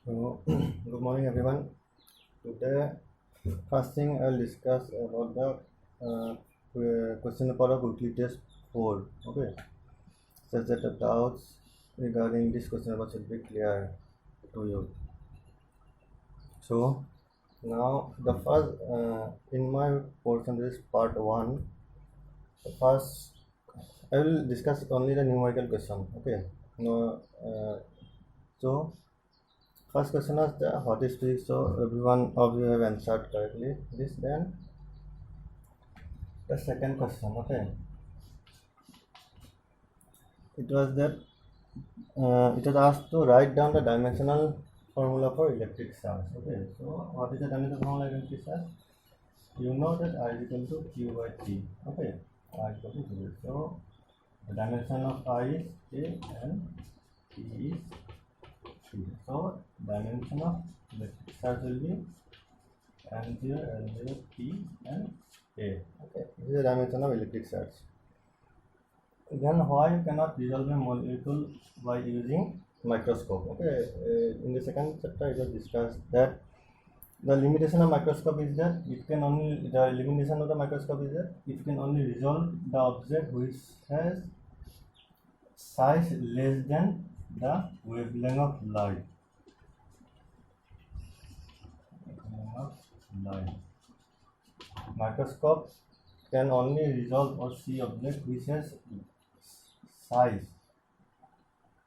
So, good morning, everyone. Today, first thing I'll discuss about the question paper of weekly test 4. Okay, such that the doubts regarding this question paper should be clear to you. So, now the first in my portion, this is part 1. The first, I will discuss only the numerical question. Okay, no, so first question is the what is physics? So everyone of you have answered correctly. This then the second question. Okay, it was that it was asked to write down the dimensional formula for electric charge. Okay, so what is the dimensional formula for electric charge? You know that I is equal to Q by T. Okay, I is equal to 0. So the dimension of I is A and T is T. So dimension of electric charge will be N0, L0, P and A. Okay, this is the dimension of electric charge. Then why you cannot resolve a molecule by using microscope? Okay, in the second chapter it was discussed that the limitation of microscope is that it can only the limitation of the microscope is that it can only resolve the object which has size less than the wavelength of light. Microscope can only resolve or see object which has size.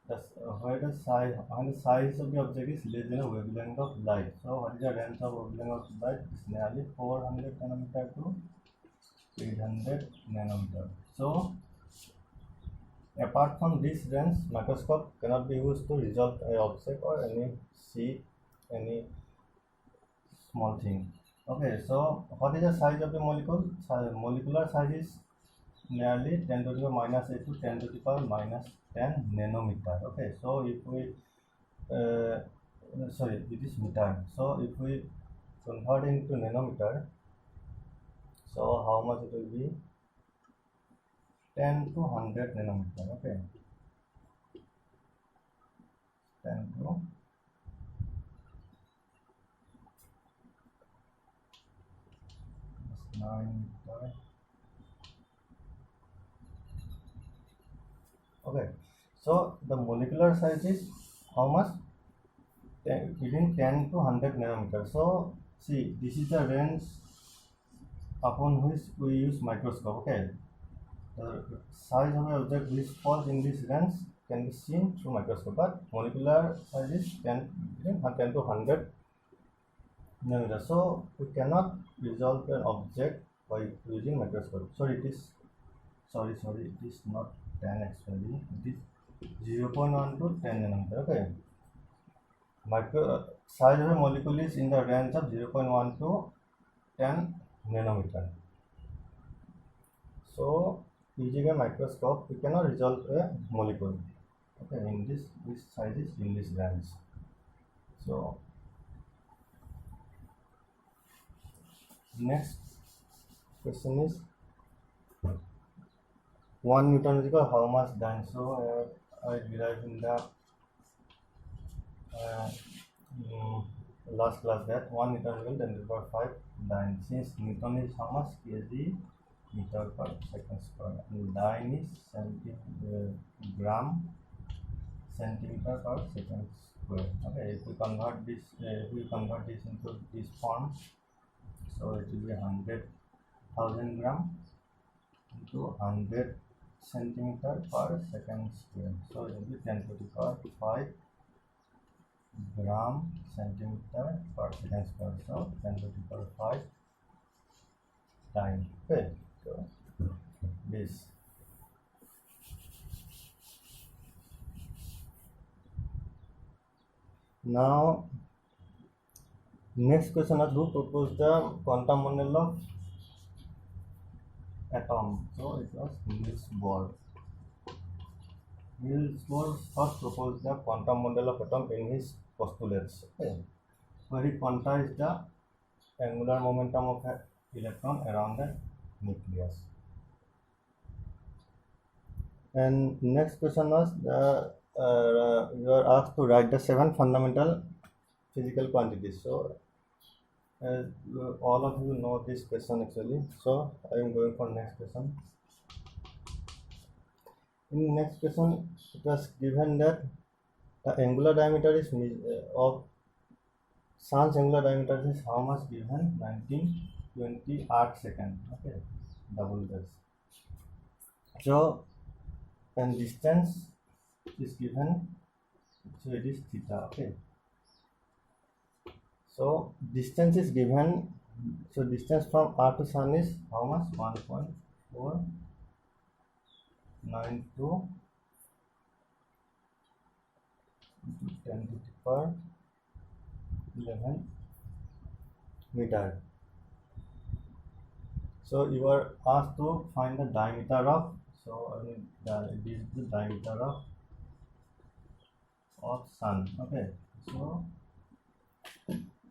Where the size of the object is less than a wavelength of light. So what is the range of wavelength of light? It's nearly 400 nanometer to 800 nanometer. So apart from this range, microscope cannot be used to resolve an object or see any small thing. Okay, so what is the size of the molecule? Molecular size is nearly 10 to the power minus 8 to 10 to the power minus 10 nanometer. Okay, so if we sorry, it is meter. So if we convert into nanometer, so how much it will be? 10 to 100 nanometer. Okay, 10 to 9 meter. Okay, so the molecular size is how much? Within 10 to 100 nanometer. So see, this is the range upon which we use microscope. Okay, the size of the object which falls in this range can be seen through microscope, but molecular size is 10 to 100 nanometer. So we cannot resolve an object by using microscope. So it is sorry, it is not 10 actually. It is 0.1 to 10 nanometer. Okay, size of a molecule is in the range of 0.1 to 10 nanometer. So using a microscope, we cannot resolve a molecule. Okay, in this size is in this range. So next question is 1 Newton is equal how much dyne? So I derived in the last class that 1 Newton is equal to 10 to the power 5 dyne. Since Newton is how much? kg meter per second square, and dyne is 70 gram centimeter per second square. Okay, if we convert this into this form, so it will be 100,000 gram into 100 centimeter per second square. So it will be 10 to the power 5 gram centimeter per second square. So 10 to the power 5 times. Okay, so this. Now next question is who proposed the quantum model of atom? So it was Niels Bohr. Niels Bohr first proposed the quantum model of atom in his postulates. Okay, where he quantized the angular momentum of an electron around the nucleus. And next question was you are asked to write the 7 fundamental physical quantities. So as all of you know this question actually, so I am going for next question. In next question, it was given that the angular diameter is of Sun's angular diameter is how much given? 1920 arc second. Okay, double this. So and distance is given, so it is theta. Okay, so distance is given, so distance from Earth to Sun is how much? 1.492 into 10 to the power 11 meter. So you are asked to find the diameter of, so this is the diameter of Sun. Okay, so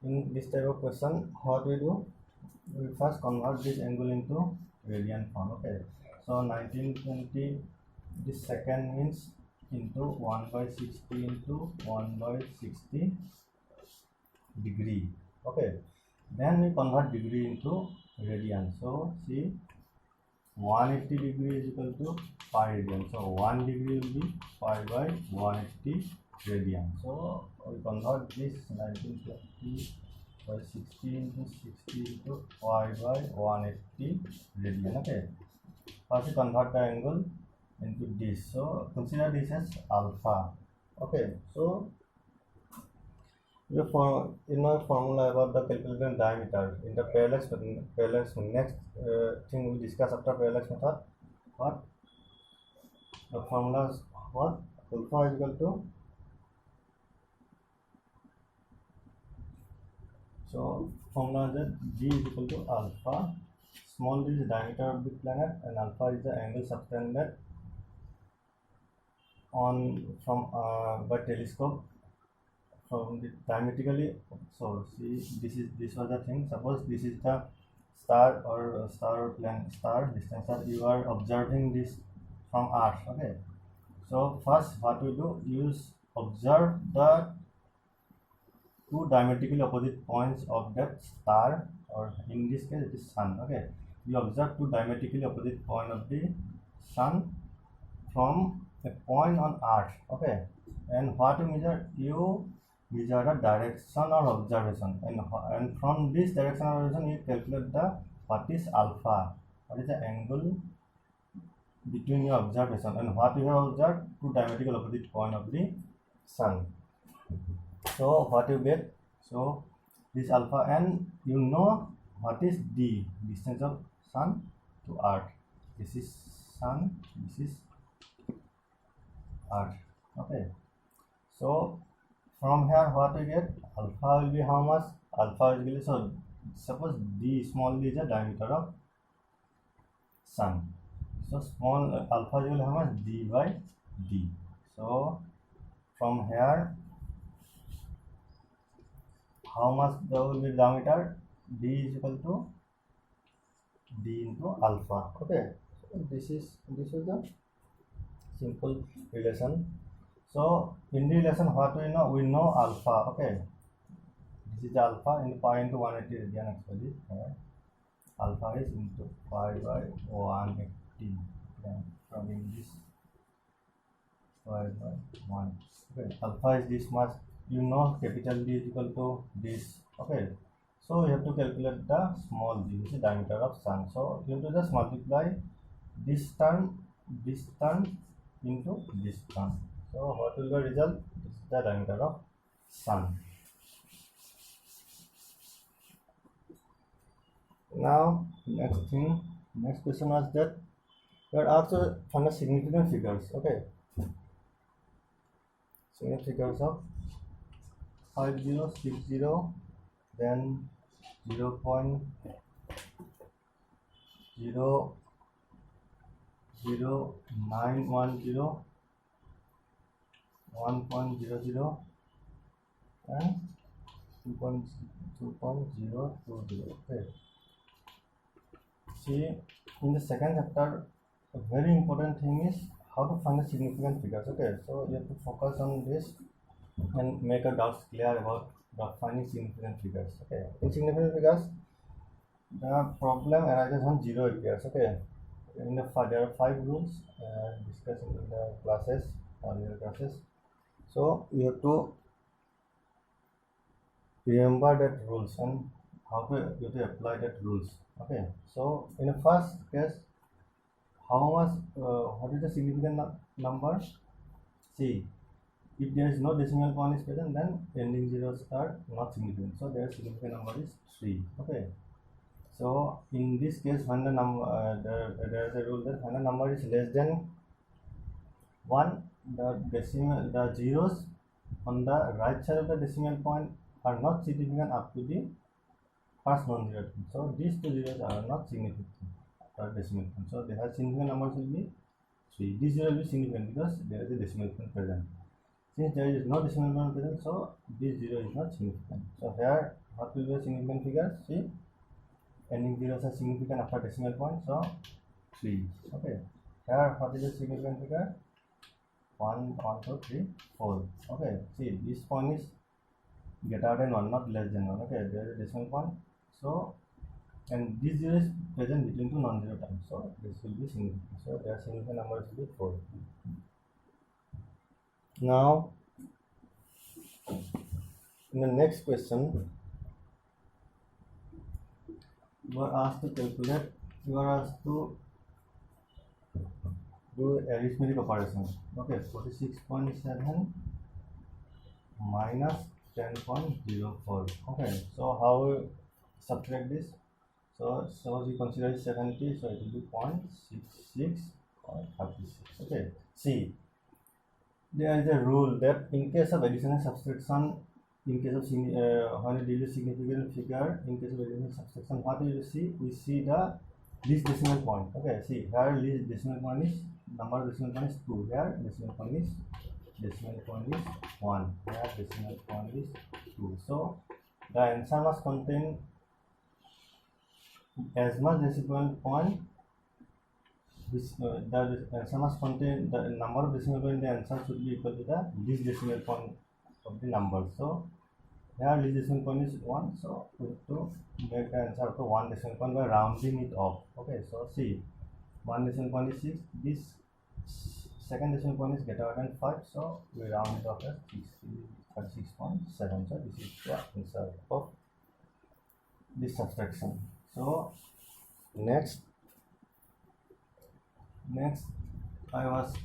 in this type of question, what we do, we first convert this angle into radian form. Okay, so 1920, this second means into 1 by 60 into 1 by 60 degree. Okay, then we convert degree into radian. So see, 180 degree is equal to pi radian. So 1 degree will be pi by 180 radian. So we convert this 1920 by 60 into 60 into pi by 180 radian. Okay, first we convert the angle into this. So consider this as alpha. Okay, so in my formula about the calculating diameter in the parallax next thing we discuss after parallax method, what the formula is, what alpha is equal to, so formula is that g is equal to alpha, small d is the diameter of the planet and alpha is the angle subtended on from by telescope from the diametrically. So see, this was the thing. Suppose this is the star or star distance that you are observing this from Earth. Okay, so first what we do, observe the two diametrically opposite points of that star, or in this case it is Sun. Okay, you observe two diametrically opposite point of the Sun from a point on Earth. Okay, and what you measure, you measure the direction or observation, and from this direction or observation you calculate the what is alpha, what is the angle between your observation and what you have observed, two diametrical opposite point of the Sun. So what you get, so this alpha, and you know what is d, distance of Sun to Earth. This is Sun, this is Earth. Okay, so from here what we get, alpha will be how much, alpha is equal, so suppose d, small d is the diameter of Sun, so small alpha is equal to how much, d by d. So from here how much there will be diameter, d is equal to d into alpha. Okay, so this is the simple relation. So in the relation what we know, alpha. Okay, this is alpha into pi into 180 radian actually. Alpha is into pi by 180 from this pi by 1. Okay, alpha is this much. You know capital D is equal to this. Okay, so you have to calculate the small d, which is diameter of Sun. So you have to just multiply this term into this term. So what will be the result? This is the diameter of Sun. Now next question was that we are also find the significant figures. Okay, significant figures of 5060, then 0.0091, and 2.020. Okay, see, in the second chapter a very important thing is how to find the significant figures. Okay, so you have to focus on this and make your doubts clear about the finding significant figures. Okay, in significant figures, the problem arises when 0 appears. Okay, there are 5 rules discussed in the classes, earlier classes. So we have to remember that rules and how to you have to apply that rules. Okay, so in the first case, what is the significant number? See, if there is no decimal point is present, then ending zeros are not significant. So their significant number is 3. Okay. So in this case, when the number there is a rule that when the number is less than 1, the zeros on the right side of the decimal point are not significant up to the first non-zero. So these two zeros are not significant after decimal point. So their significant numbers will be 3. This zero will be significant because there is a decimal point present. Since there is no decimal point present, so this 0 is not significant. So here, what will be a significant figure? See, ending zeros are significant after decimal point, so 3. Okay. Here, what is a significant figure? 1, 1, 2, 3, 4. Okay. See, this point is greater than 1, not less than 1. Okay. There is a decimal point. So, and this 0 is present between two non-zero terms. So, this will be significant. So, their significant number will be 4. Now, in the next question, you are asked to calculate, you are asked to do arithmetic operation. Okay, 46.7 minus 10.04. Okay, so how we subtract this? So suppose you consider 70, so it will be 0.66 or 36. Okay, see, there is a rule that in case of addition and subtraction, in case of when you deal with significant figure, in case of addition and subtraction, what do you see? We see the least decimal point. Okay, see here least decimal point is number of decimal point is 2. Here decimal point is 1. Here decimal point is 2. So the answer must contain as much decimal point. The answer must contain the number of decimal point in the answer should be equal to the least decimal point of the number. So here least decimal point is 1, so we have to make the answer to 1 decimal point by rounding it off. Okay, so see, 1 decimal point is 6, this second decimal point is greater than 5, so we round it off as 6.7. So this is the answer of this subtraction. So next I was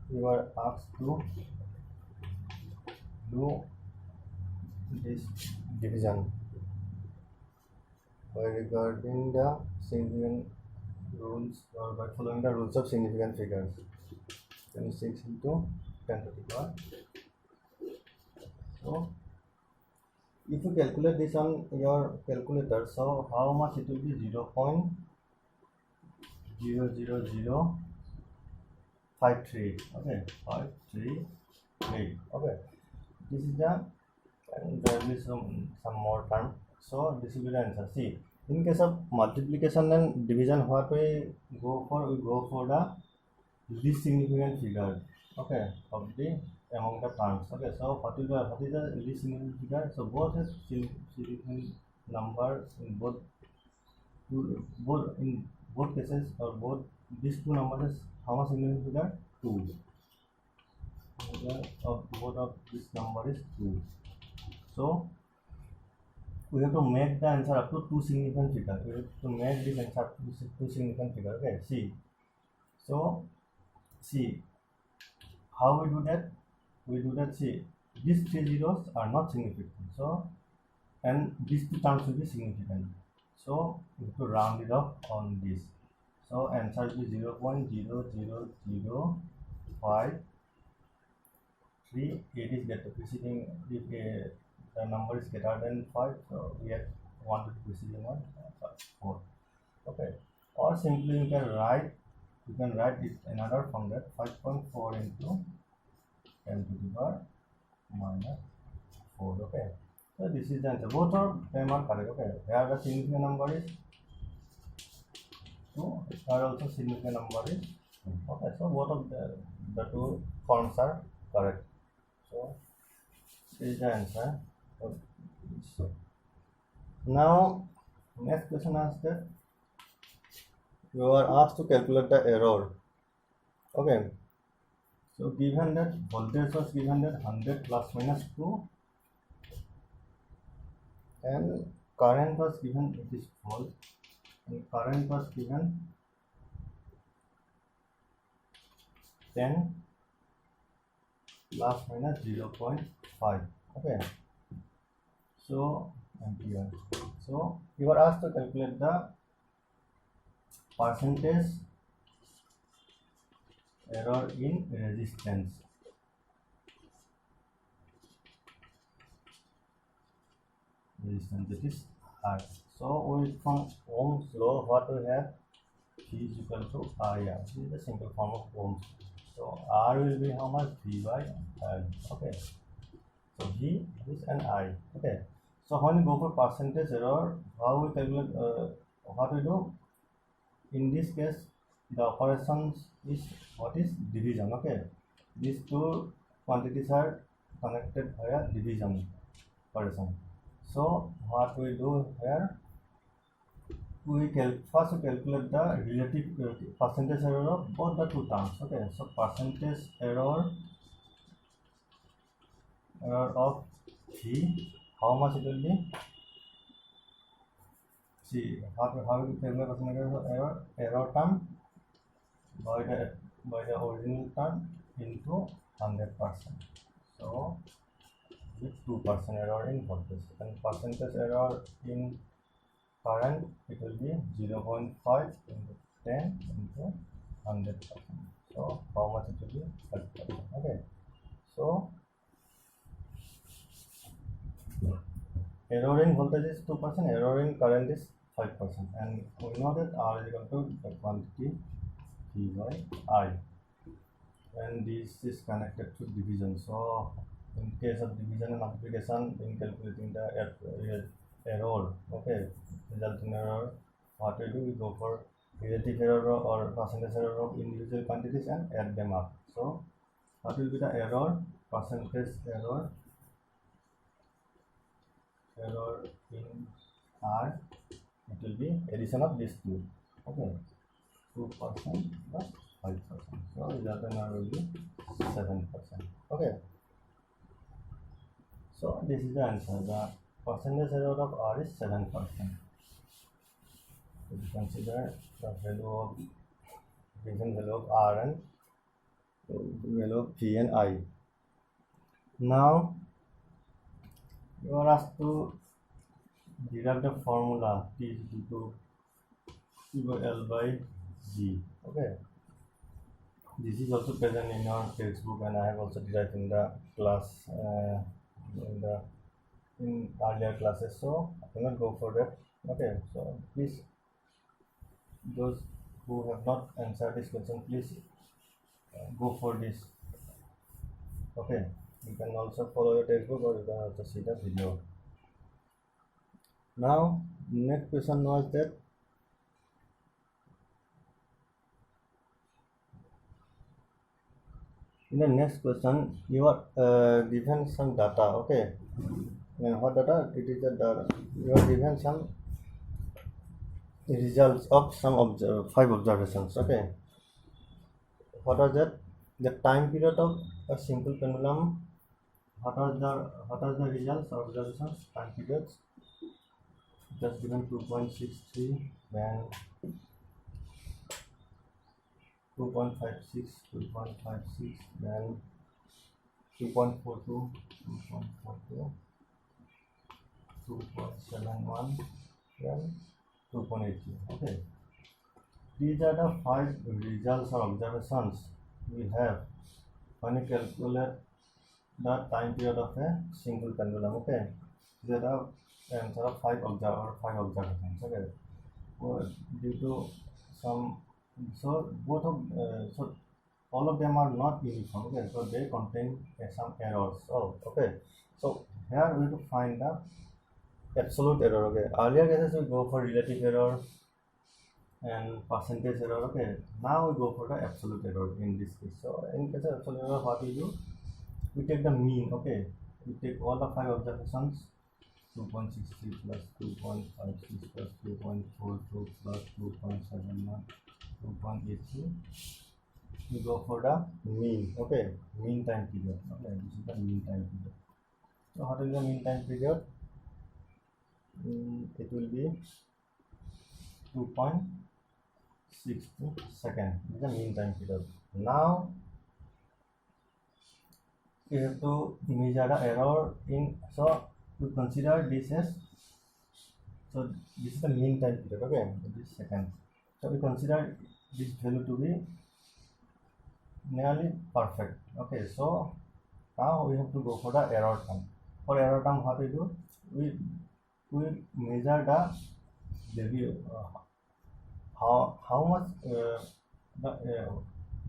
you were asked to do this division by regarding the significant rules or by following the rules of significant figures. 26 into 10 to the power. So if you calculate this on your calculator, so how much it will be? 0.00053. Okay, 538. Okay, this is the, and there will be some more term. So this will be the answer. See, in case of multiplication and division, what we go for? We go for the least significant figure. Okay, of the among the terms. Okay, so what is the least significant figure? So both is significant number in both cases, or both these two numbers is how much significant figure? 2. Of both of this number is 2. So we have to make the answer up to 2 significant figure. We have to make this answer up to 2 significant figure. Okay, see. So see how we do that. We do that. See, these 3 zeros are not significant. So and these 2 terms will be significant. So we have to round it off on this. So answer will be 0.00053. It is get preceding if the number is greater than 5, so we have wanted to preceding one 4. Okay, or simply you can write it another form, that 5.4 into 10 to the power minus 4. Okay, so this is the answer. Both of them are correct. Okay, here the significant number is 2, here also significant number is 2. Okay, so both of the two forms are correct. So is the answer. So now next question asks that you are asked to calculate the error. Okay. So given that voltage was given that 100 plus minus 2 and current was given, it is volt, and current was given 10 plus minus 0.5. Okay, so ampere. So you are asked to calculate the percentage error in resistance. That is R. So we from Ohm's law, what we have, V is equal to IR. This is the simple form of Ohm's. So R will be how much? V by L. Okay. So V is an I. Okay. So when we go for percentage error, how we calculate? What we do? In this case, the operations is what is division. Okay. These two quantities are connected via division operation. So what we do here? We first calculate the relative percentage error of both the two terms. Okay, so percentage error of V, how much it will be? See, how we calculate percentage error term by the original term into 100%. So with 2% error in voltage, and percentage error in current, it will be 0.5 into 10 into 100%. So how much it will be? 30%. Okay. So error in voltage is 2%, error in current is 5%, and we know that R is equal to the quantity V by I, and this is connected to division. So in case of division and multiplication, in calculating the error, okay, resulting error, what we do, we go for relative error or percentage error of individual quantities and add them up. So what will be the error? Percentage error in R, it will be addition of these two. Okay, 2% plus 5%. So resultant error will be 7%. Okay. So this is the answer. The percentage error of R is 7%. So you consider the given value of R and value of V and I. Now you are asked to derive the formula T is equal to Q by L by G. Okay. This is also present in our textbook, and I have also derived in the class in earlier classes. So I cannot go for that. Okay. So please, those who have not answered this question, please go for this. Okay. You can also follow your textbook, or you can also see the video. Now next question was that in the next question you are given some data. Okay, and what data? It is the data you are given some results of some 5 observations. Okay, what was that? The time period of a simple pendulum. What are the results of observations? Time periods just given 2.63, then 2.56, 2.56, then 2.42, 2.42, 2.71, then 2.80. Okay, these are the 5 results or observations we have when you calculate the time period of a single pendulum. Okay, these are the answer of 5 observations. Okay, well, due to some, so both of so all of them are not uniform. Okay, so they contain some errors. Oh, okay, so here we have to find the absolute error. Okay, earlier cases we go for relative error and percentage error. Okay, now we go for the absolute error in this case. So in case of absolute error, what we do, we take the mean. Okay, we take all the 5 observations, 2.63 plus 2.56 plus 2.42 plus 2.71, 2.83. We go for the mean, okay, mean time period. Okay, this is the mean time period. So what is the mean time period? It will be 2.62 seconds. This is the mean time period. Now you have to measure the error in, so we consider this as, so this is the mean time period, okay, this second. So we consider this value to be nearly perfect. Okay, so now we have to go for the error term. For error term, what we do, we measure the value, how much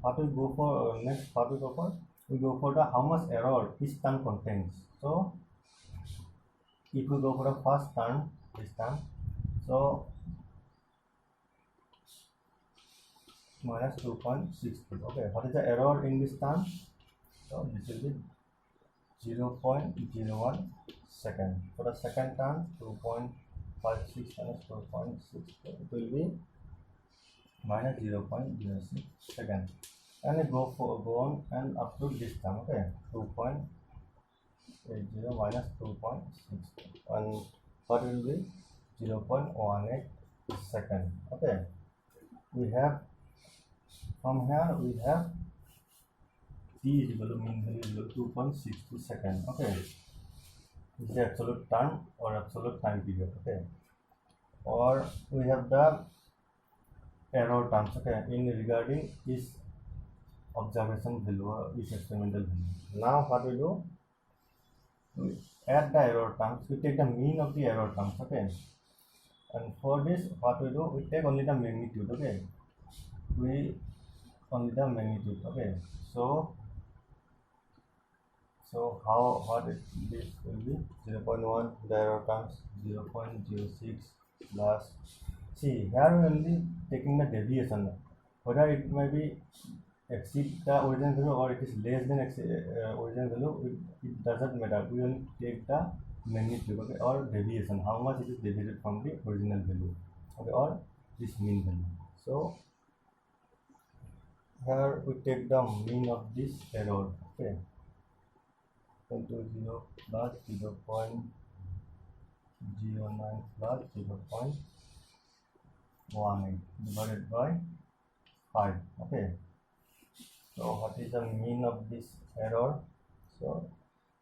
what we go for next, what we go for, we go for the how much error each term contains. So if we go for the first term, this term, so minus 2.62. okay, what is the error in this term? So this will be 0.01 second. For the second term, 2.56 minus 2.6, it will be minus 0.06 second. And we go on and up to this term, okay, 2.80 minus 2.6, and what will be 0.18 second. Okay, we have, from here we have t is equal to mean value is equal to 2.62 second. Okay, this is the absolute time or absolute time period. Okay, or we have the error terms, okay, in regarding this observation value or this experimental value. Now what we do, we add the error terms, we take the mean of the error terms, okay, and for this what we do, we take only the magnitude, okay, we only the magnitude, okay. So what this will be 0.1, the error terms 0.06 plus, see here we only taking the deviation, whether it may be exceed the original value or it is less than original value, it doesn't matter, we only take the magnitude, okay, or deviation, how much it is deviated from the original value, okay, or this mean value. So here we take the mean of this error, okay, 0 plus 0.09 plus 0.18 divided by 5, okay. So what is the mean of this error? So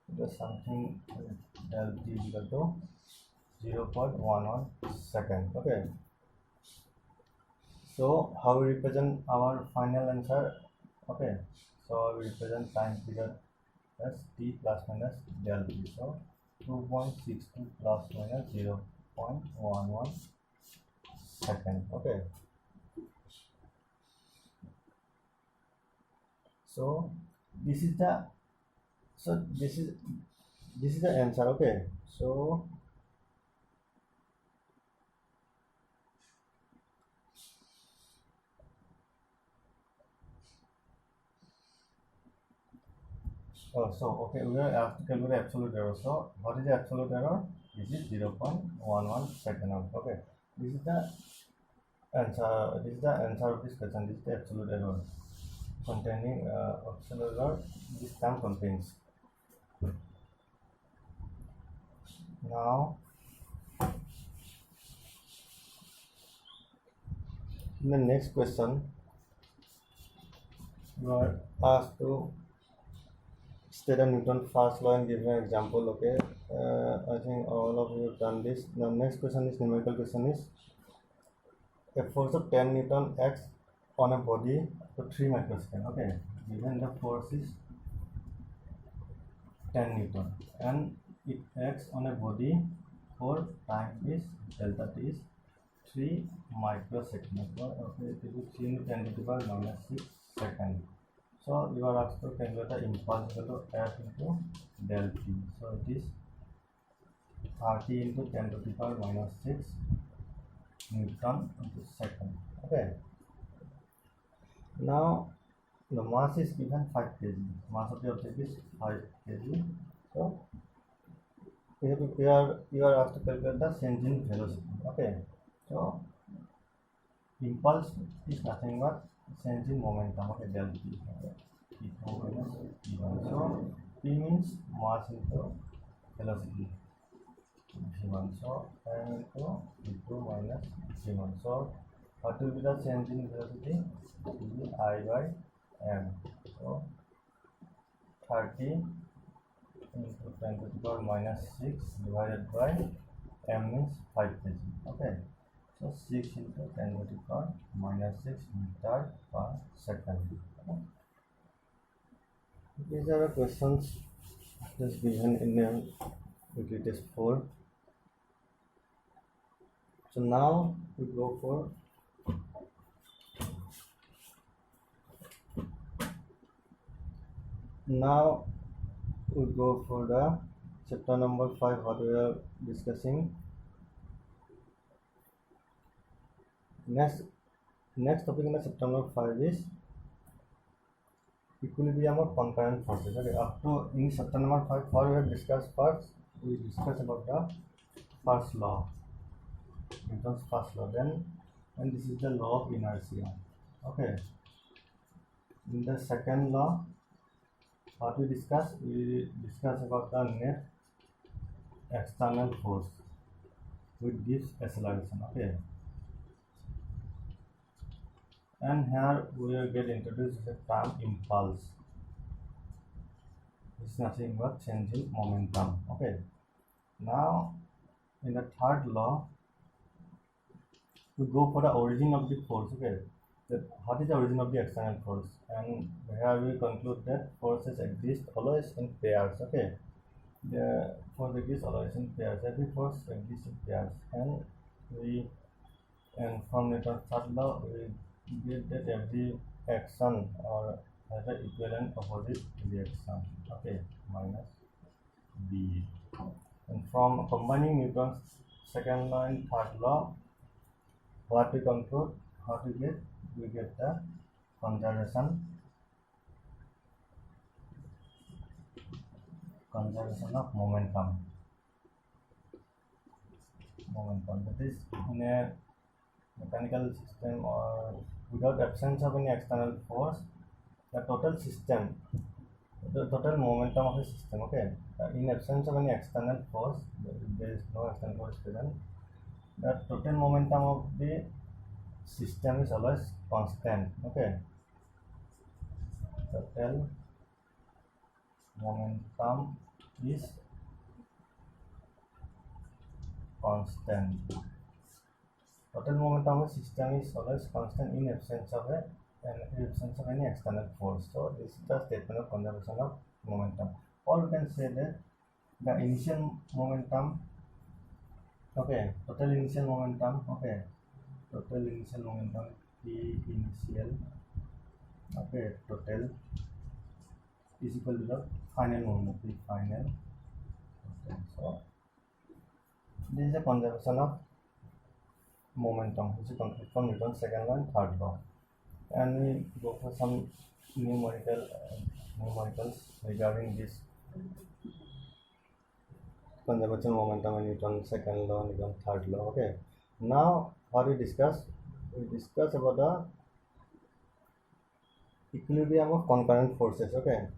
it is something del t is equal to 0.11 second, okay. So how we represent our final answer? Okay, so we represent time period as t plus minus del t. So 2.62 plus minus 0.11 second. Okay. So this is the, so this is the answer. Okay. So okay, we are asked to calculate absolute error. So what is the absolute error? This is 0.11 second. Okay, this is the answer. This is the answer of this question. This is the absolute error containing absolute error this term contains. Now in the next question, you are asked to state a Newton's first law and give an example. Okay, I think all of you have done this. The next question is numerical question is, a force of 10 Newton acts on a body for 3 microseconds. Okay, given the force is 10 Newton and it acts on a body for time is delta t is 3 microseconds. Okay, it will be 3 into 10 to the power minus 6 seconds. So you are asked to calculate the impulse value F into del t. So it is 30 into 10 to the power minus 6 Newton into second. Okay. Now the mass is given 5 kg. Mass of the object is 5 kg. So you are asked to calculate the change in velocity. Okay, so impulse is nothing but change in momentum. Okay, del p. Okay, p2 minus p1. So p means mass into velocity. v1. So m into v2 minus v1. So what will be the change in velocity? It will be I by m. So 30 into 10 to the power minus 6 divided by m means 5 kg. Okay, so 6 into 10 to the power minus 6 meter per second. Okay. These are the questions just given in weekly test 4. So now we go for the chapter number 5, what we are discussing. Next topic in the chapter number 5 is equilibrium of concurrent forces. Okay, up to in chapter number 5, what we have discussed first, we discussed about the first law, Newton's first law. Then, and this is the law of inertia. Okay, in the second law, what we discussed about the net external force which gives acceleration. Okay, and here we will get introduced the term impulse. It's nothing but change in momentum. Okay, now in the third law we go for the origin of the force. Okay, what is the origin of the external force, and here we conclude that forces exist always in pairs. Okay, the force exists always in pairs. Every force exists in pairs, and from Newton's third law we get that every action or has an equivalent opposite reaction. Okay, minus b. And from combining Newton's second law and third law, what we conclude, what we get the conservation of momentum. That is, in a mechanical system or without absence of any external force, the total momentum of a system. Okay, in absence of any external force, there is no external force present, the total momentum of the system is always constant. Okay, total momentum is constant. Total momentum of a system is always constant in absence of any external force. So this is the statement of conservation of momentum. Or we can say that the initial momentum, okay, total initial momentum, okay, total initial momentum P initial, okay, total is equal to the final moment P final. Okay, so this is a conservation of momentum, which is concluded from Newton's second law and third law. And we go for some numericals regarding this conservation momentum in Newton's second law, Newton's third law. Okay, now what we discuss about the equilibrium of concurrent forces. Okay,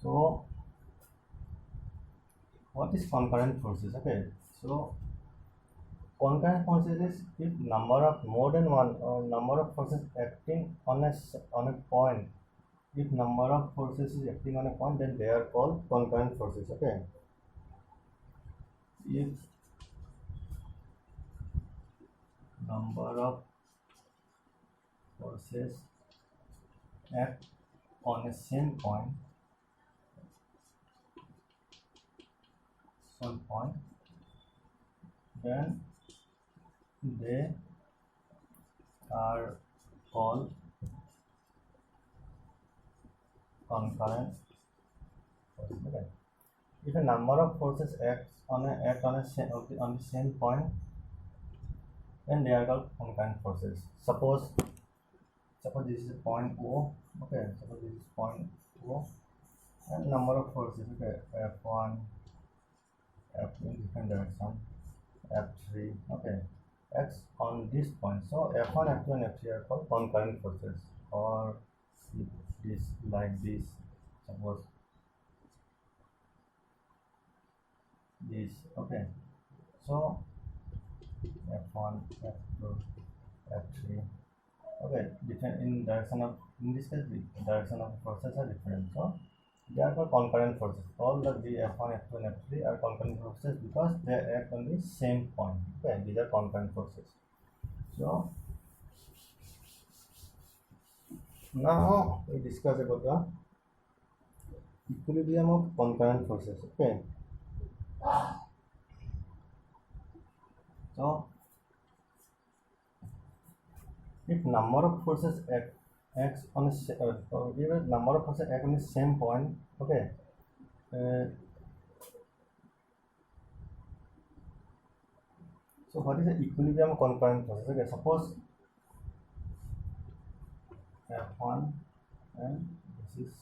so what is concurrent forces? Okay, so concurrent forces is if number of more than one or number of forces acting on a point. If number of forces is acting on a point, then they are called concurrent forces. Okay, if number of forces act on a same point, then they are called concurrent forces. Okay. if a number of forces act on the same point, then they are called concurrent forces. Suppose this is point O. Okay, suppose this is point O, and number of forces. Okay, F1, F2 in different direction, F3. Okay, X on this point. So F1, F2, and F3 are called concurrent forces. Or if this like this, suppose this. Okay, so F1, F2, F3. Okay, different in direction of, in this case the direction of forces are different, so they are called concurrent forces. All the F1, F2, and F3 are concurrent forces because they act on the same point. Okay, these are concurrent forces. So now we discuss about the equilibrium of concurrent forces. Okay, so if number of forces acts on a number of forces act on the same point. Okay, so what is the equilibrium of concurrent forces? Okay, suppose F1 and this is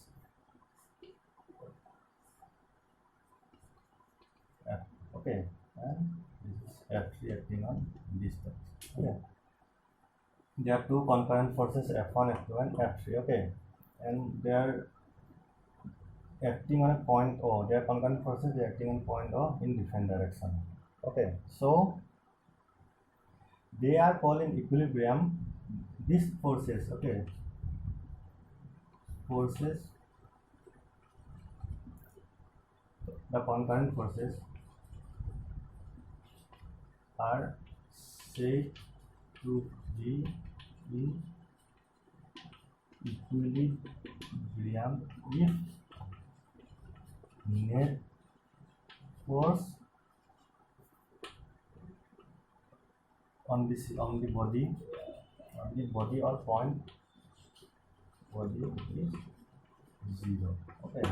F. Okay, and this is F3 acting on this terms. Okay, there are two concurrent forces F1, F2, and F3. Okay, and they are acting on a point O. They are concurrent forces. They are acting on point O in different direction. Okay, so they are called in equilibrium. These forces. Okay, forces, the concurrent forces are said to be in equilibrium if net force on the body or point body is 0. Okay,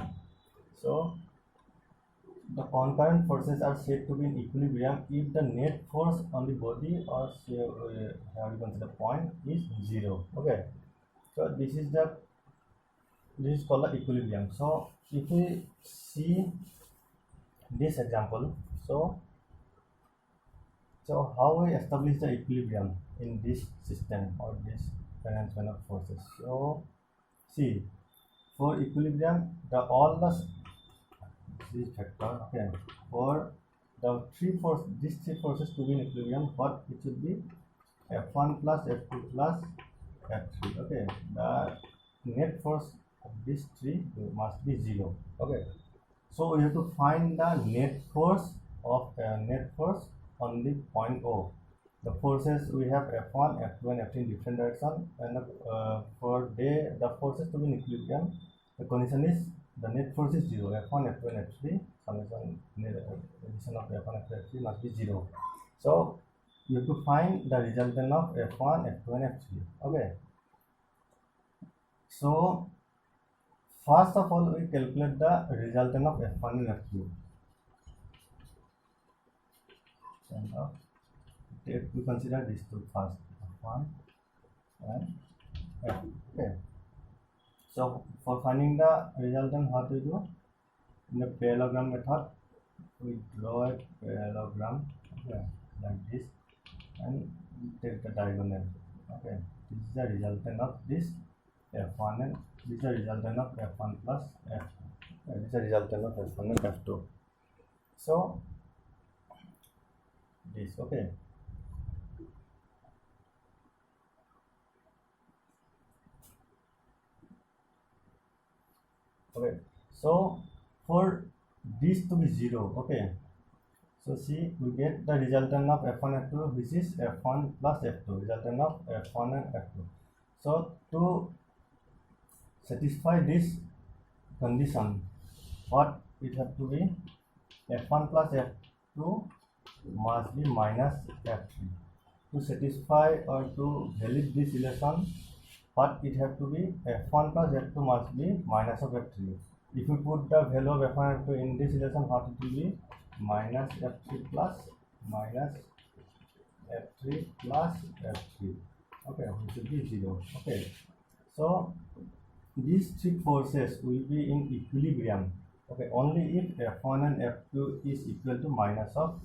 so the concurrent forces are said to be in equilibrium if the net force on the body or say how you consider point is 0. Okay, so this is called the equilibrium. So if we see this example, so how we establish the equilibrium in this system or this arrangement of forces. So see, for equilibrium, this factor. Okay, for these three forces to be in equilibrium, what it should be? F1 plus F2 plus F3. Okay, the net force of these three must be 0. Okay, so we have to find the net force on the point O. The forces we have F1, F2, and F3 in different direction, and for the forces to be in equilibrium, the condition is the net force is 0. F1, F2, and F3 summation addition of F1, F2, F3 must be 0. So you have to find the resultant of F1, F2, and F3. Okay. So first of all, we calculate the resultant of F1 and F2. We consider these two first, F1 and F2. Okay. So for finding the resultant, what we do? In the parallelogram method, we draw a parallelogram, okay, like this, and we take the diagonal. Okay, this is the resultant of this F1 and this is the resultant of F1 plus F2. This is the resultant of F1 and F2. So this, okay. Okay, so for this to be 0, okay, so see, we get the resultant of F1 F2, which is F1 plus F2, resultant of F1 and F2. So to satisfy this condition, what it have to be? F1 plus F2 must be minus F3. To satisfy or to validate this relation, what it have to be? F1 plus F2 must be minus of F3. if you put the value of F1 F2 in this relation, what it will be? Minus F3 plus minus F3 plus F3. Okay, which should be 0. Okay, so these three forces will be in equilibrium. Okay, only if F1 and F2 is equal to minus of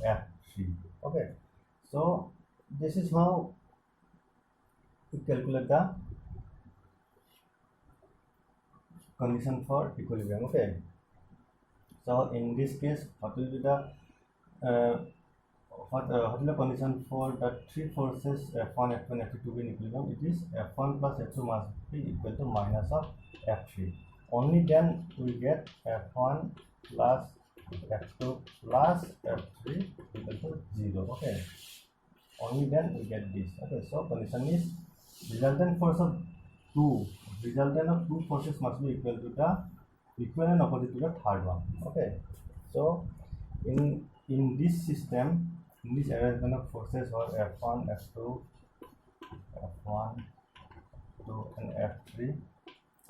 F3. Okay, so this is how we calculate the condition for equilibrium. Okay, so in this case, what will be the what is the condition for the three forces F1, F2 and F3 to be in equilibrium? It is F1 plus F2 must be equal to minus of F3. Only then we get F1 plus F2 plus F3 equal to 0. Okay, only then we get this. Okay, so condition is resultant force of two forces must be equal to the equal and opposite to the third one. Okay, so in this system, in this arrangement of forces or F1, F2, F1, 2 and F3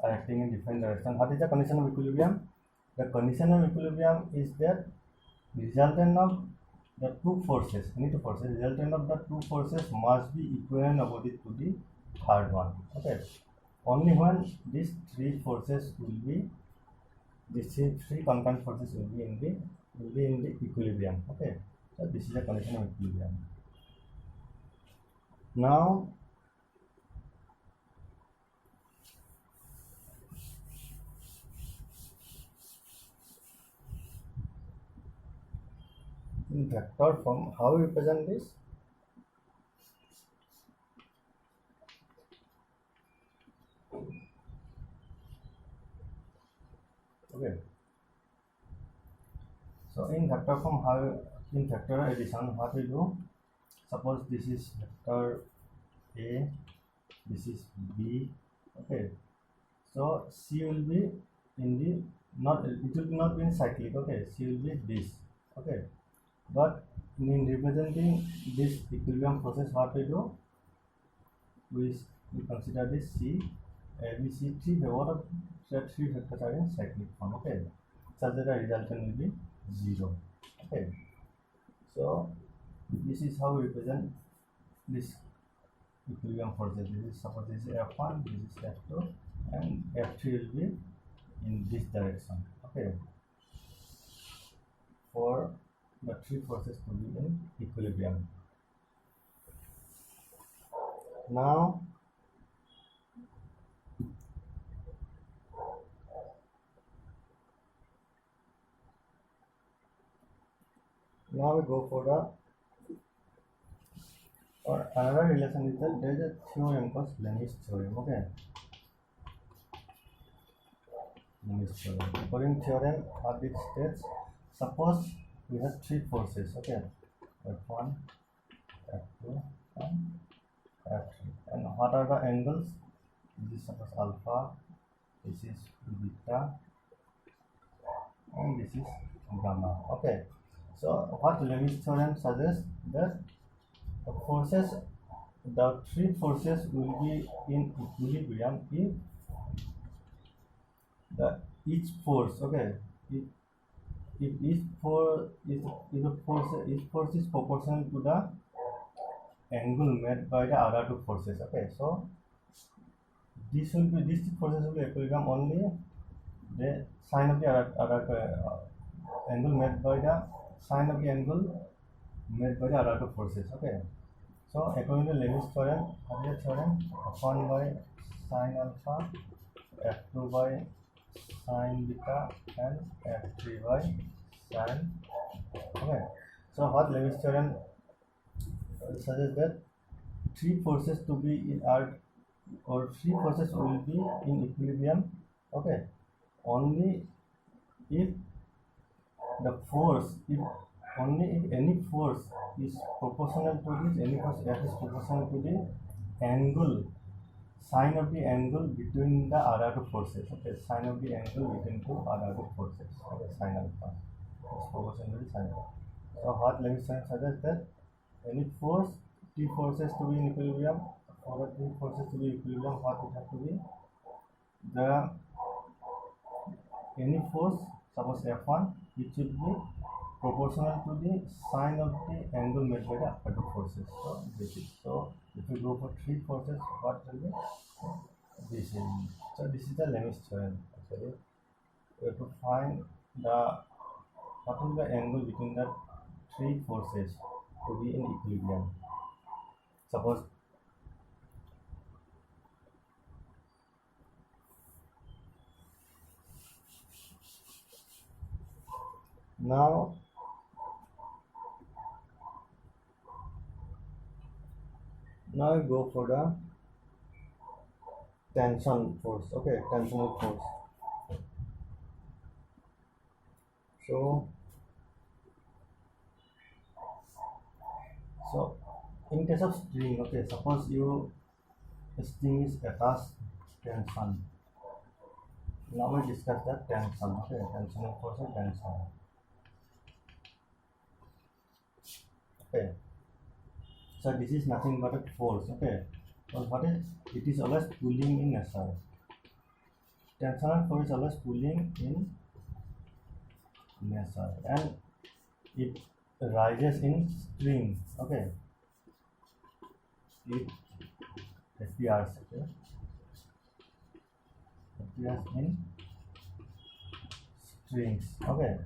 are acting in different direction. What is the condition of equilibrium? The condition of equilibrium is that resultant of the two forces, resultant of the two forces must be equal and opposite to the third one. Okay, only when these three forces will be, these three concurrent forces will be in the equilibrium. Okay, so this is the condition of equilibrium. Now in vector form, how we represent this? Okay, so in vector form, how in vector addition, what we do? Suppose this is vector A, this is B. Okay, so C will be in the not, it will not be in cyclic. Okay, C will be this. Okay, but in representing this equilibrium process, what we do? We consider this C, A, B, C, three. What of the three vectors are in cyclic form? Okay, such that the resultant will be 0. Okay, so this is how we represent this equilibrium forces. This is, suppose this is F1, this is F2, and F3 will be in this direction. Okay, for the three forces to be in equilibrium. Now we go for the or another relation is that there is a theorem called Lami's theorem. Okay, Lami's theorem. According to theorem, what it states, suppose we have three forces. Okay, F1, F2, and F3. And what are the angles? This is suppose alpha, this is beta, and this is gamma. Okay, so what Lami's theorem suggests that the forces, the three forces will be in equilibrium if the each force, okay, if each force is proportional to the angle made by the other two forces. Okay, so these two forces will be equilibrium only the sine of the other angle made by the sine of the angle made by the other two forces. Okay, so according to Lami's theorem, what is the theorem? F1 by sine alpha, F2 by sine beta, and F3 by sine. Okay, so what Lami's theorem suggests that three forces to be in are, or three forces will be in equilibrium. Okay, only if the force, if only if any force is proportional to this, any force F is proportional to the angle, sine of the angle between the other two forces. Okay, sine of the angle between two other two forces. Okay, sine alpha is proportional to sine alpha. So what Lami's theorem suggests that any force, three forces to be in equilibrium, for the three forces to be equilibrium, what would have to be? The any force, suppose F1, it should be proportional to the sine of the angle made by the upper two forces. So this is, so if we go for three forces, what will be this is, so this is the Lemi's theorem. Actually we have to find the what will be the angle between the three forces to be in equilibrium. Suppose now I go for the tension force. Okay, tensional force. So in case of string, okay, suppose a string is attached tension. Now we discuss the tension. Okay, tensional force and tension. Okay, so this is nothing but a force. Okay, so what is it is always pulling in nature. Tensional force is always pulling in nature, and it rises in string. Okay, it appears. Okay, appears in strings. Okay,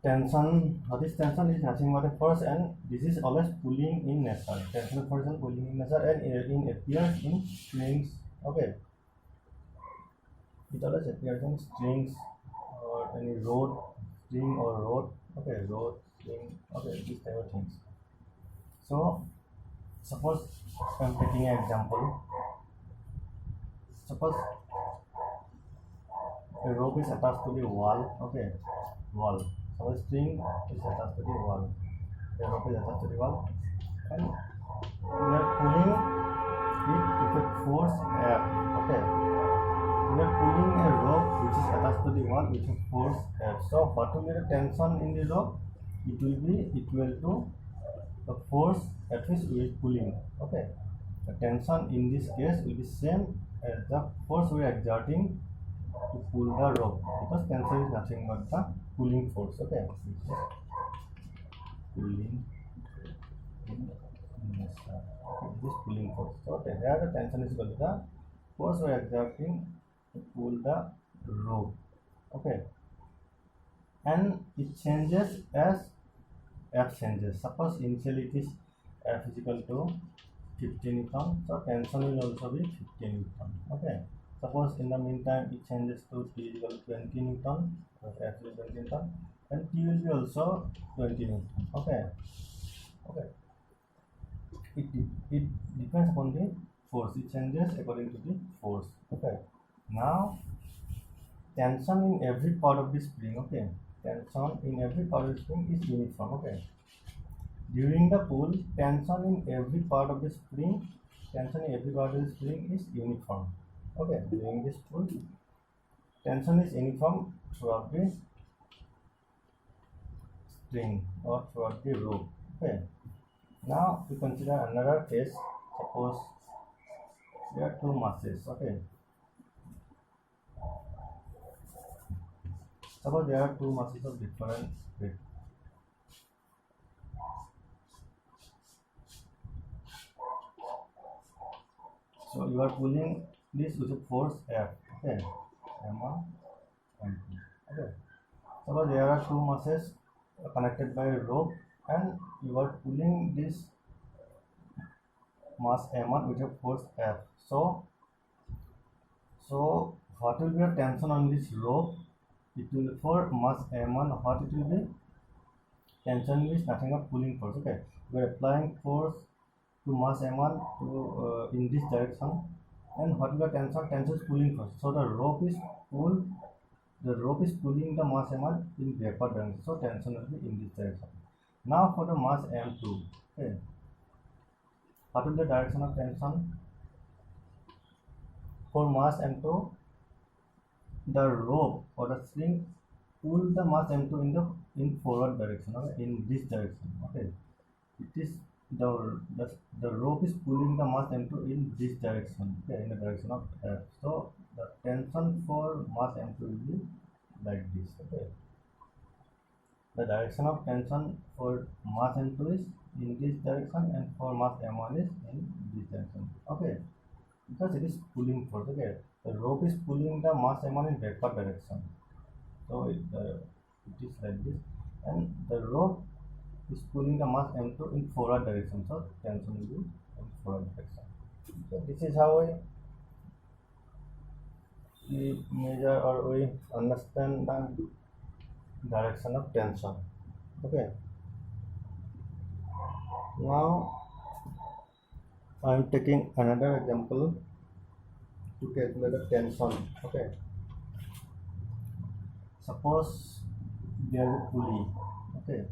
tension, what is tension is nothing but a force, and this is always pulling in nature. Tensional force is pulling in nature, and it appears in strings. Okay, it always appears in strings or any rod, string or rod. Okay, rod, string. Okay, these type of things. So suppose I'm taking an example. Suppose a rope is attached to the wall. Okay, wall. So a string is attached to the wall. The rope is attached to the wall, and we are pulling it with a force F. Okay, we are pulling a rope which is attached to the wall with a force F. So what will be the tension in the rope? It will be equal to the force at which we are pulling. Okay, the tension in this case will be same as the force we are exerting to pull the rope, because tension is nothing but the pulling force. Okay, pulling in this pulling force. So okay, here the tension is equal to the force we are exerting to pull the rope. Okay, and it changes as F changes. Suppose initially it is F is equal to 15 Newton, so tension will also be 15 Newton. Okay, suppose in the meantime it changes to T is equal to 20 Newton, so F is 20 Newton, and T will be also 20 Newton. Okay, okay, it depends upon the force. It changes according to the force. Okay, now tension in every part of the spring. Okay, tension in every part of the spring is uniform. Okay, during the pull, tension in every part of the spring is uniform. Okay, during this pull, tension is uniform throughout the string or throughout the rope. Okay, now we consider another case. Suppose there are two masses. Okay, suppose there are two masses of different weight. So you are pulling this with a force F. Okay, M1 and 2. Okay, suppose there are two masses connected by a rope, and you are pulling this mass M1 with a force F. So what will be the tension on this rope? It will, for mass M1, what it will be? Tension is nothing but pulling force. Okay, we are applying force to mass M1 to in this direction, and what will be tension? Tension is pulling force. So the rope is pulled. The rope is pulling the mass M1 in vapor direction. So tension will be in this direction. Now for the mass M2. Okay, what is the direction of tension? For mass M2, the rope or the string pull the mass M2 in forward direction, okay, in this direction. Okay, it is the rope is pulling the mass M2 in this direction. Okay, in the direction of F. So the tension for mass M2 will be like this. Okay, the direction of tension for mass M2 is in this direction, and for mass M1 is in this direction. Okay, because it is pulling force. Okay, the rope is pulling the mass M1 in backward direction. So it is like this, and the rope is pulling the mass M2 in forward direction. So tension will be in forward direction. So this is how we measure or we understand the direction of tension. Okay. Now I am taking another example to calculate the tension. Okay. Suppose there is a pulley. Okay.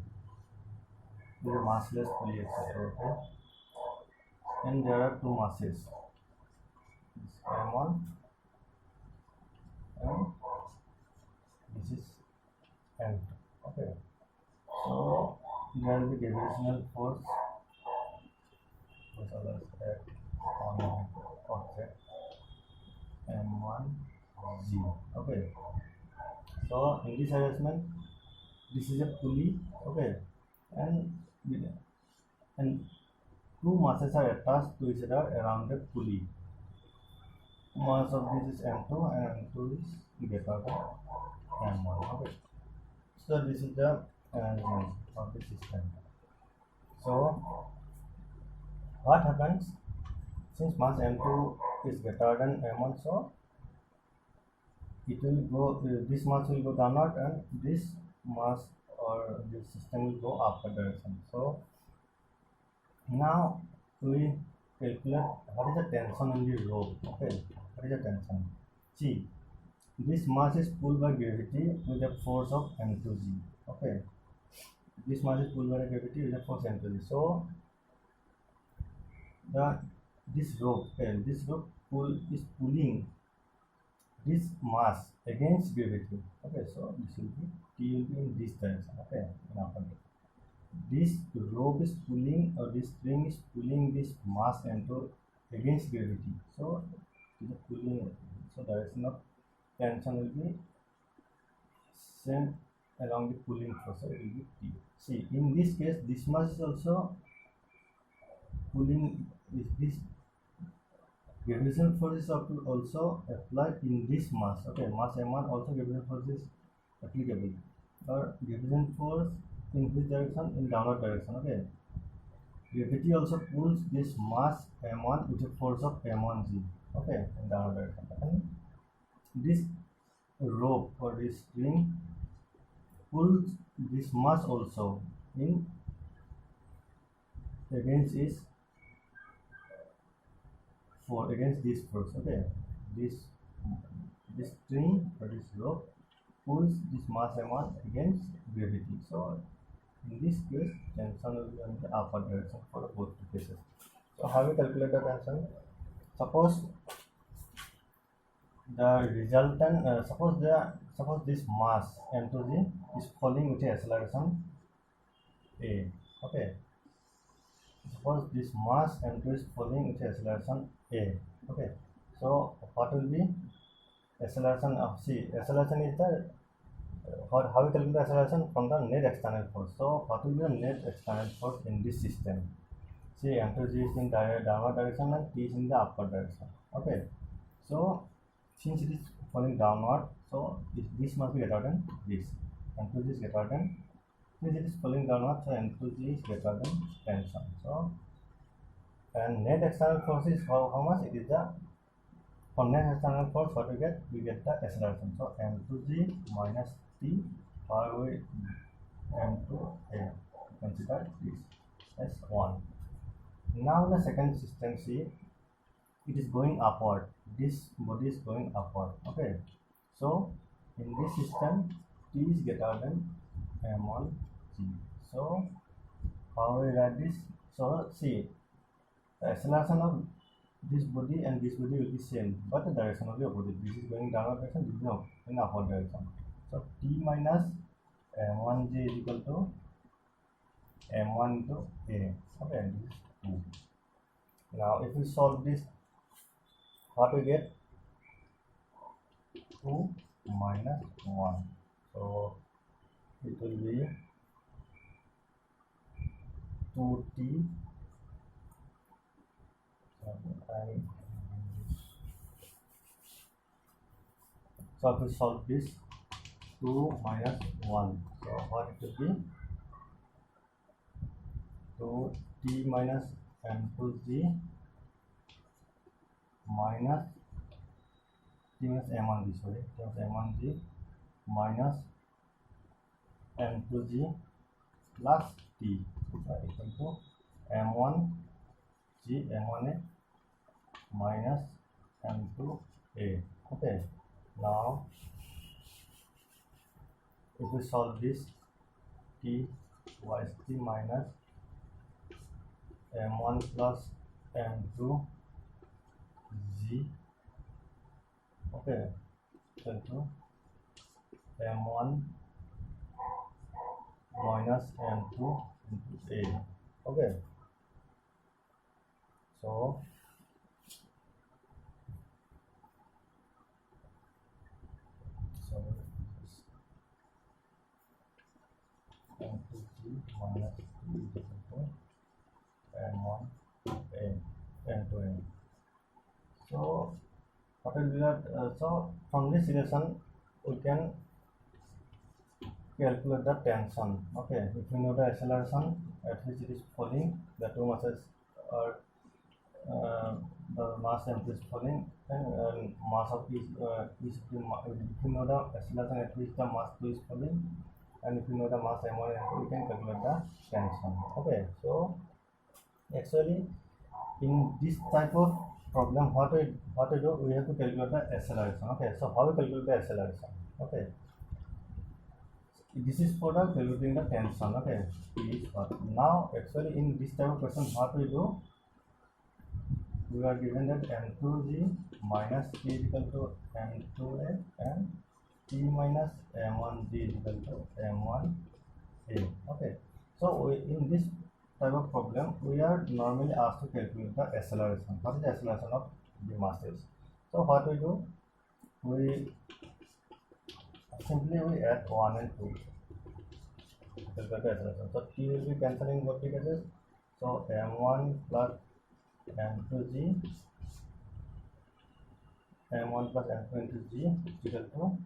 There is a massless pulley, etc. Okay. And there are two masses. This M1 and this is M2. Okay. So there will be gravitational force which others act on an object M1G. Okay. So in this arrangement, this is a pulley. Okay, and two masses are attached to each other around the pulley. Mass of this is M2 and M2 is greater than M1. Okay, so this is the arrangement of the system. So what happens since mass M2 is greater than M1? So it will go. This mass will go downward, and this mass or this system will go upward direction. So now we calculate what is the tension in the rope. Okay, what is the tension? See, this mass is pulled by gravity with a force of m2g. Okay, this mass is pulled by gravity with a force m2g. So this rope is pulling this mass against gravity. Okay, so this will be T will be in this direction. Okay, in upward. This rope is pulling, or this string is pulling this mass M2 against gravity. So it is pulling. So direction of tension will be same along the pulling force. So it will be T. See, in this case, this mass is also pulling. This gravitational force is also applied in this mass. Okay, mass M1 also gravitational force is applicable. Or gravitational force in which direction? In downward direction. Okay, gravity also pulls this mass M1 with a force of M1g. Okay, in downward direction. And this rope or this string pulls this mass also in against this force. Okay, this string or this rope pulls this mass M1 against gravity. So in this case, tension will be in the upward direction for both cases. So how we calculate the tension? Suppose the resultant, suppose this mass M2g is falling with acceleration a. Okay. Suppose this mass M2 is falling with acceleration a. Okay. So what will be acceleration of C? Acceleration is the how we calculate acceleration from the net external force. So what will be the net external force in this system? See, M2g is in downward direction and T is in the upward direction. Okay. So since it is falling downward, so this must be greater than this. M2g is greater than, since it is falling downward, so M2g is greater than tension. So and net external force is how much? It is the, for net external force, what we get? We get the acceleration. So M2g minus T power with M2a. Consider this as 1. Now the second system, see, it is going upward. This body is going upward. Okay. So in this system, T is greater than M1g. So how we write this? So see, the acceleration of this body and this body will be same, but the direction will be opposite. This is going downward direction, this is in upward direction. So T minus M1g is equal to M1 into A. Okay, this is 2. Now if we solve this, what we get? 2 minus 1. So it will be 2t. So if we solve this, 2 minus 1. So what it will be? 2t minus m2g minus t minus m1g, sorry, t minus m1g minus m2g plus t equal to m1g m1a minus m2a. Okay, now if we solve this, t y is t minus m1 plus m2 g, okay, equal to m1 minus m2 into a. Okay, so m2g minus t is equal to m1 a m2a. So what will be that? So from this relation we can calculate the tension. Okay, if we know the acceleration at which it is falling, the two masses are the mass m2 is falling, and mass of each if you know the acceleration at which the mass 2 is falling, and if you know the mass m1 and m2, we can calculate the tension. Okay, so actually in this type of problem, what we do, we have to calculate the acceleration. Okay, so how we calculate the acceleration? Okay, this is for the calculating the tension. Okay, now actually in this type of question, what we do, we are given that m2g minus t is equal to m2a and t minus m1g is equal to m1a. Okay, so in this type of problem, we are normally asked to calculate the acceleration. What is the acceleration of the masses? So what we do, we simply add 1 and 2 to calculate the acceleration. So t will be cancelling both the cases. So m1 plus m2g, m1 plus m2 into g is equal to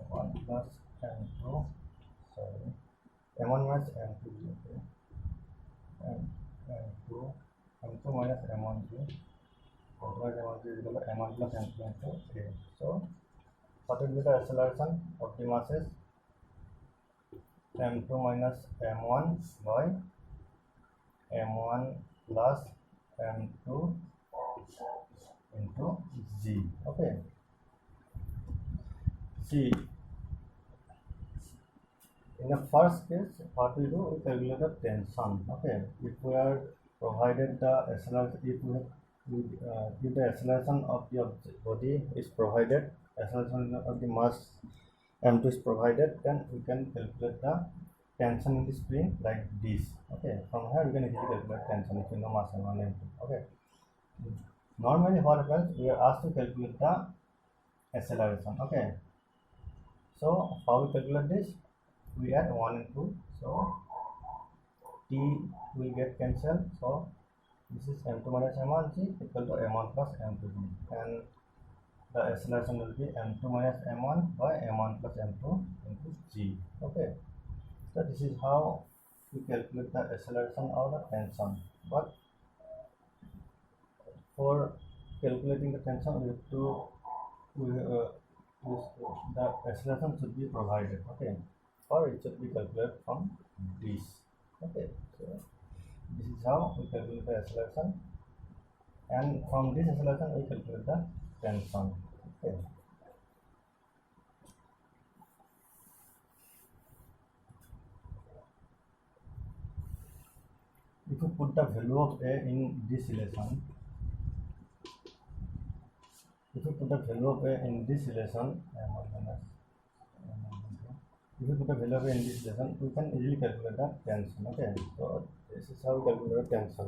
m1 plus m2, sorry, m1 minus m2g, okay, m2 minus m1g, minus m1g is equal to m1 plus m2 into a. So what will be the acceleration of the masses? m2 minus m1 by m1 plus m2 into g. Okay, see, in the first case, what we do, we calculate the tension. Okay, if we are provided the acceleration, if the acceleration of the body is provided, acceleration of the mass m2 is provided, then we can calculate the tension in the spring like this. Okay, from here we can easily calculate tension if you know mass m1 and m2. Okay, normally what happens, we are asked to calculate the acceleration. Okay, so how we calculate this? We add 1 and 2, so t will get cancelled. So this is m2 minus m1g equal to m1 plus m2g, and the acceleration will be m2 minus m1 by m1 plus m2 into g. Okay, so this is how we calculate the acceleration or the tension. But for calculating the tension, we have to the acceleration should be provided. Okay, or it should be calculated from this. Okay, so this is how we calculate the acceleration, and from this acceleration we calculate the tension. Okay, if you put the value of a in this relation, if you put the value of a in this relation, if you put the value of a in this relation, we can easily calculate the tension. Okay, so this is how we calculate the tension.